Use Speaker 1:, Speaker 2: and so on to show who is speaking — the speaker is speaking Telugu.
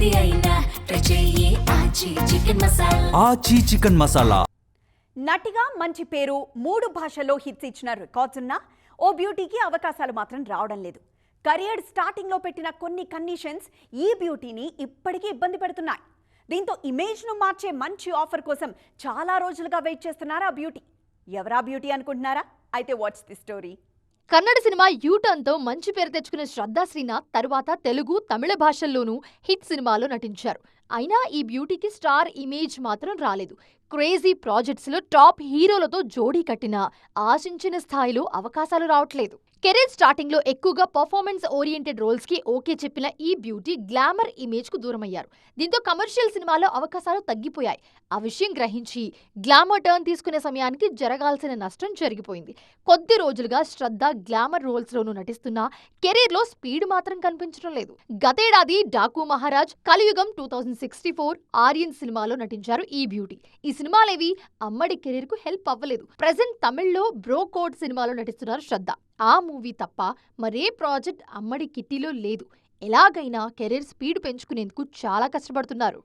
Speaker 1: ఏది అయినా ట్రై చెయ్యి ఆచి చికెన్ మసాలా.
Speaker 2: ఆచి చికెన్ మసాలా.
Speaker 3: నటిగా మంచి పేరు, 3 భాషల్లో హిట్స్ ఇచ్చిన రికార్డ్స్ ఉన్నా ఓ బ్యూటీకి అవకాశాలు మాత్రం రావడం లేదు. కెరియర్ స్టార్టింగ్లో పెట్టిన కొన్ని కండిషన్స్ ఈ బ్యూటీని ఇప్పటికీ ఇబ్బంది పెడుతున్నాయి. దీంతో ఇమేజ్ను మార్చే మంచి ఆఫర్ కోసం చాలా రోజులుగా వెయిట్ చేస్తున్నారు ఆ బ్యూటీ. ఎవరా బ్యూటీ అనుకుంటున్నారా? అయితే what's the story.
Speaker 4: Kannada cinema యూటర్న్తో మంచి పేరు తెచ్చుకున్న శ్రద్ధా శ్రీనాథ్ తరువాత తెలుగు, తమిళ భాషల్లోనూ హిట్ సినిమాలో నటించారు. అయినా ఈ బ్యూటీకి స్టార్ ఇమేజ్ మాత్రం రాలేదు. క్రేజీ ప్రాజెక్ట్స్లో టాప్ హీరోలతో జోడీ కట్టినా ఆశించిన స్థాయిలో అవకాశాలు రావట్లేదు. కెరీర్ స్టార్టింగ్లో ఎక్కువగా పర్ఫార్మెన్స్ ఓరియంటెడ్ రోల్స్కి ఓకే చెప్పిన ఈ బ్యూటీ గ్లామర్ ఇమేజ్కు దూరమయ్యారు. దీంతో కమర్షియల్ సినిమాలో అవకాశాలు తగ్గిపోయాయి. ఆ విషయం గ్రహించి గ్లామర్ టర్న్ తీసుకునే సమయానికి జరగాల్సిన నష్టం జరిగిపోయింది. కొద్ది రోజులుగా శ్రద్ధ గ్లామర్ రోల్స్లోనూ నటిస్తున్నా కెరీర్లో స్పీడ్ మాత్రం కనిపించడం లేదు. గతేడాది డాకు మహారాజ్, కలియుగం 2064, ఆర్యన్ సినిమాలో నటించారు ఈ బ్యూటీ. ఈ సినిమాలేవి అమ్మడి కెరీర్కు హెల్ప్ అవ్వలేదు. ప్రెజెంట్ తమిళ్లో బ్రో కోడ్ సినిమాలో నటిస్తున్నారు శ్రద్ధ. ఆ మూవీ తప్ప మరే ప్రాజెక్ట్ అమ్మడి కిట్టీలో లేదు. ఎలాగైనా కెరీర్ స్పీడ్ పెంచుకునేందుకు చాలా కష్టపడుతున్నారు.